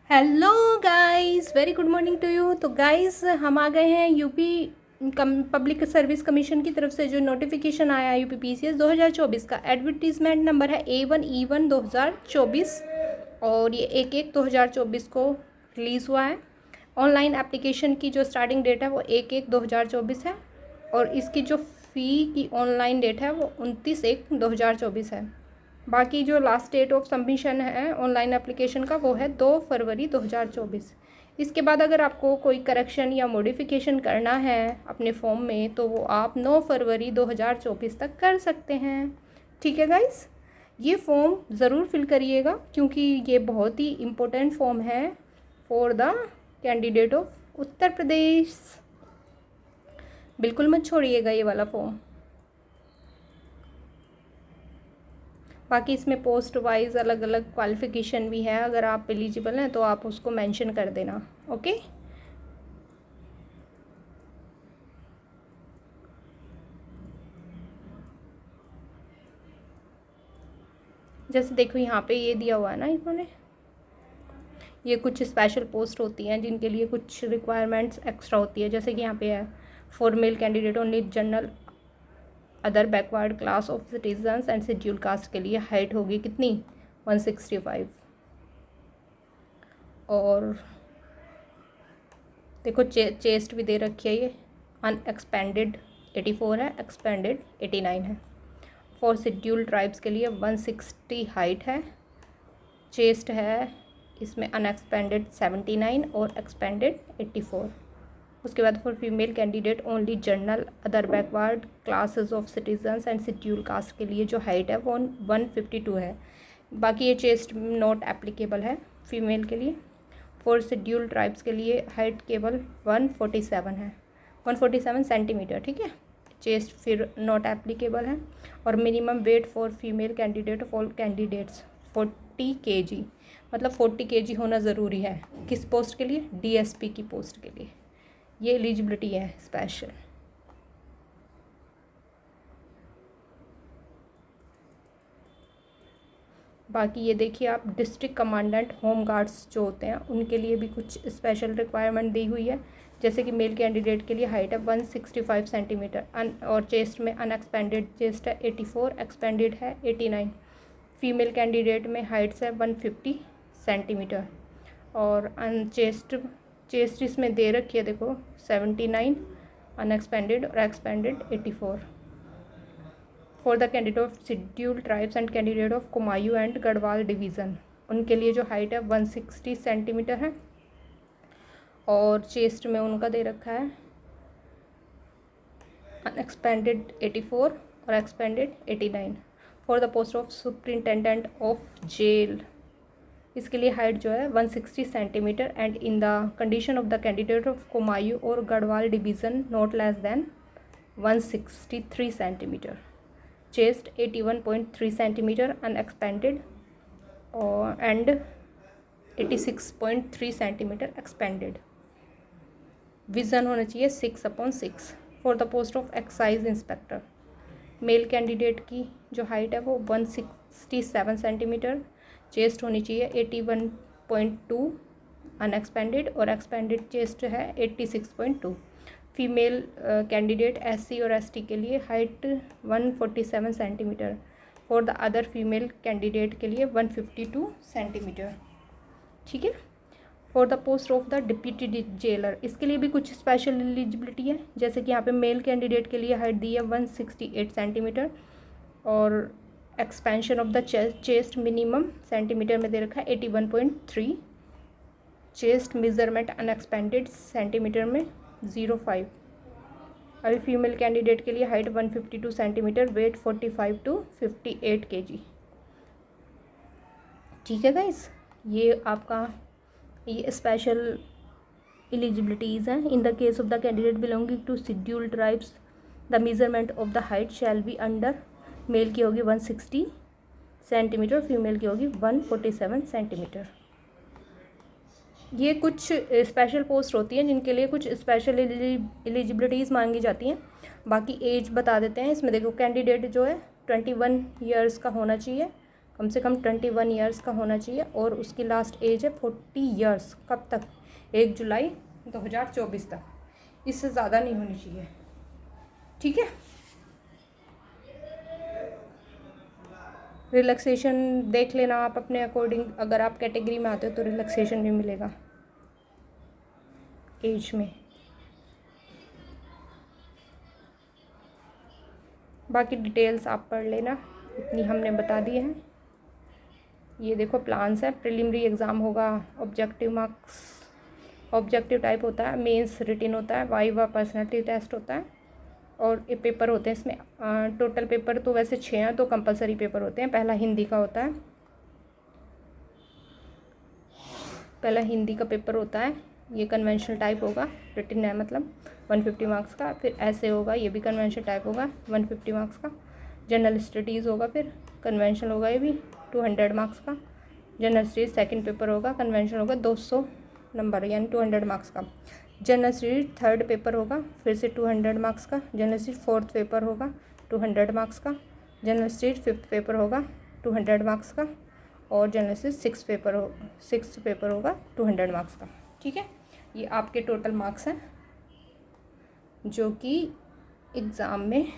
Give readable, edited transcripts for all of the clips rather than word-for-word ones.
Hello guys, very good morning to you. तो guys हम आ गए हैं यूपी पब्लिक सर्विस कमीशन की तरफ से जो नोटिफिकेशन आया है यूपी पीसीएस 2024 का। एडवर्टीजमेंट नंबर है A1E1 2024 और ये 1/1/2024 को रिलीज़ हुआ है। ऑनलाइन एप्लीकेशन की जो स्टार्टिंग डेट है वो 1/1/2024 है और इसकी जो फ़ी की ऑनलाइन डेट है वो 29/1/2024 है। बाकी जो लास्ट डेट ऑफ सबमिशन है ऑनलाइन एप्लीकेशन का वो है 2 फरवरी 2024। इसके बाद अगर आपको कोई करेक्शन या मॉडिफिकेशन करना है अपने फॉर्म में तो वो आप 9 फरवरी 2024 तक कर सकते हैं। ठीक है गाइस, ये फॉर्म ज़रूर फिल करिएगा क्योंकि ये बहुत ही इम्पोर्टेंट फॉर्म है for the candidate of Uttar Pradesh. बिल्कुल मत छोड़िएगा ये वाला फॉर्म। बाकी इसमें पोस्ट वाइज अलग अलग क्वालिफ़िकेशन भी है, अगर आप एलिजिबल हैं तो आप उसको मेंशन कर देना। ओके, जैसे देखो यहाँ पे ये दिया हुआ है ना इन्होंने, ये कुछ स्पेशल पोस्ट होती हैं जिनके लिए कुछ रिक्वायरमेंट्स एक्स्ट्रा होती है। जैसे कि यहाँ पे है for male candidate only general other backward class of citizens and schedule caste के लिए हाइट होगी कितनी 165। और देखो चेस्ट भी दे रखी है, ये अनएक्सपेंडेड 84 है, एक्सपेंडेड 89 है। फॉर शेड्यूल ट्राइब्स के लिए 160 हाइट है, चेस्ट है इसमें अनएक्सपेंडेड 79 और एक्सपेंडेड 84। उसके बाद for female candidate only general other backward classes of citizens and schedule caste के लिए जो हाइट है वो 152 है। बाकी ये चेस्ट नॉट एप्लीकेबल है फीमेल के लिए। फॉर शेड्यूल ट्राइब्स के लिए हाइट केवल 147 है, 147 सेंटीमीटर। ठीक है, चेस्ट फिर नॉट एप्लीकेबल है। और minimum weight for female candidate of all candidates 40 kg, मतलब 40 kg होना ज़रूरी है। किस पोस्ट के लिए? DSP की पोस्ट के लिए ये एलिजिबिलिटी है स्पेशल। बाकी ये देखिए आप, डिस्ट्रिक्ट कमांडेंट होम गार्ड्स जो होते हैं उनके लिए भी कुछ स्पेशल रिक्वायरमेंट दी हुई है। जैसे कि मेल कैंडिडेट के लिए हाइट है 165 सेंटीमीटर और चेस्ट में अनएक्सपेंडेड चेस्ट है 84, एक्सपेंडेड है 89। फीमेल कैंडिडेट में हाइट्स है 150 सेंटीमीटर और चेस्ट इसमें दे रखी है देखो 79, अनएक्सपेंडेड और expanded 84। For the candidate of schedule tribes and candidate of Kumaon and Garhwal division, उनके लिए जो हाइट है 160 सेंटीमीटर है और चेस्ट में उनका दे रखा है अनएक्सपेंडेड 84 और expanded 89। For the post of superintendent of jail, इसके लिए हाइट जो है 160 centimetre and in the condition of the candidate of Kumaon और Garhwal division not less than 163 centimetre. Chest 81.3 centimetre unexpanded और एंड 86.3 सेंटीमीटर एक्सपेंडेड। विज़न होना चाहिए 6/6। For the post of excise inspector, male candidate की जो हाइट है वो 167 सेंटीमीटर, चेस्ट होनी चाहिए 81.2 अनएक्सपेंडेड और एक्सपेंडेड चेस्ट है 86.2। फीमेल कैंडिडेट SC और ST के लिए height 147 centimetre. For the other female candidate के लिए 152 सेंटीमीटर। ठीक है। For the post of the deputy jailer, इसके लिए भी कुछ स्पेशल एलिजिबिलिटी है। जैसे कि यहाँ पे मेल कैंडिडेट के लिए हाइट दी है 168 सेंटीमीटर और expansion of the chest minimum centimetre में दे रखा है 81.3। चेस्ट मेजरमेंट अनएक्सपेंडेड सेंटीमीटर में 0.5। अभी फीमेल कैंडिडेट के लिए height 152 centimetre, wait 45 to 58 kg। ठीक है गाइस, ये आपका ये स्पेशल एलिजिबिलिटीज़ हैं। In the case of the candidate belonging to schedule tribes the measurement of the height shall be under, male की होगी 160 सेंटीमीटर, फीमेल की होगी 147 सेंटीमीटर। ये कुछ स्पेशल पोस्ट होती हैं जिनके लिए कुछ स्पेशल एलिजिबिलिटीज़ मांगी जाती हैं। बाकी एज बता देते हैं इसमें। देखो कैंडिडेट जो है 21 ईयर्स का होना चाहिए कम से कम 21 ईयर्स का होना चाहिए और उसकी लास्ट एज है 40 ईयर्स। कब तक? 1 जुलाई 2024 तक, इससे ज़्यादा नहीं होनी चाहिए। ठीक है। रिलैक्सेशन देख लेना आप अपने अकॉर्डिंग, अगर आप कैटेगरी में आते हो तो रिलैक्सेशन भी मिलेगा एज में। बाकी डिटेल्स आप पढ़ लेना, इतनी हमने बता दी है। ये देखो प्लान्स है, प्रिलिमिनरी एग्ज़ाम होगा, ऑब्जेक्टिव मार्क्स, ऑब्जेक्टिव टाइप होता है, मेंस रिटिन होता है, वाइवा पर्सनैलिटी टेस्ट होता है और ये पेपर होते हैं इसमें। टोटल पेपर तो वैसे 6 हैं, तो कंपलसरी पेपर होते हैं। पहला हिंदी का होता है, पहला हिंदी का पेपर होता है, ये कन्वेंशनल टाइप होगा, रिटिन है मतलब 150 मार्क्स का। फिर ऐसे होगा, ये भी कन्वेंशनल टाइप होगा 150 मार्क्स का। जनरल स्टडीज़ होगा, फिर कन्वेंशनल होगा, ये भी 200 मार्क्स का। जनरल स्टडीज़ सेकंड पेपर होगा, कन्वेंशनल होगा 200 नंबर यानी 200 मार्क्स का। जनरल स्टडीज थर्ड पेपर होगा, फिर से 200 मार्क्स का। जनरल स्टडीज फोर्थ पेपर होगा 200 मार्क्स का। जनरल स्टडीज फिफ्थ पेपर होगा 200 मार्क्स का। और जनरल स्टडीज सिक्स्थ पेपर होगा 200 मार्क्स का। ठीक है, ये आपके टोटल मार्क्स हैं जो कि एग्ज़ाम में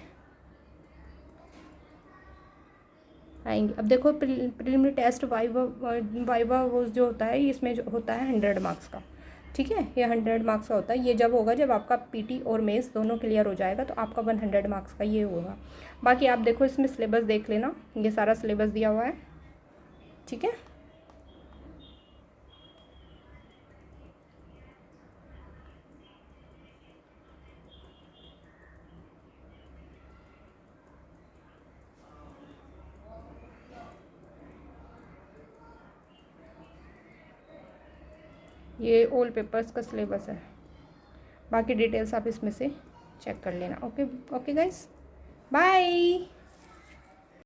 आएंगे। अब देखो प्रिलिमिनरी टेस्ट वाइवा वो जो होता है, इसमें जो होता है 100 मार्क्स का। ठीक है, ये 100 मार्क्स का होता है। ये जब होगा जब आपका पीटी और मेंस दोनों क्लियर हो जाएगा तो आपका 100 मार्क्स का ये होगा। बाकी आप देखो इसमें सिलेबस देख लेना, ये सारा सिलेबस दिया हुआ है। ठीक है, ये ऑल पेपर्स का सिलेबस है। बाकी डिटेल्स आप इसमें से चेक कर लेना। Okay okay guys, bye.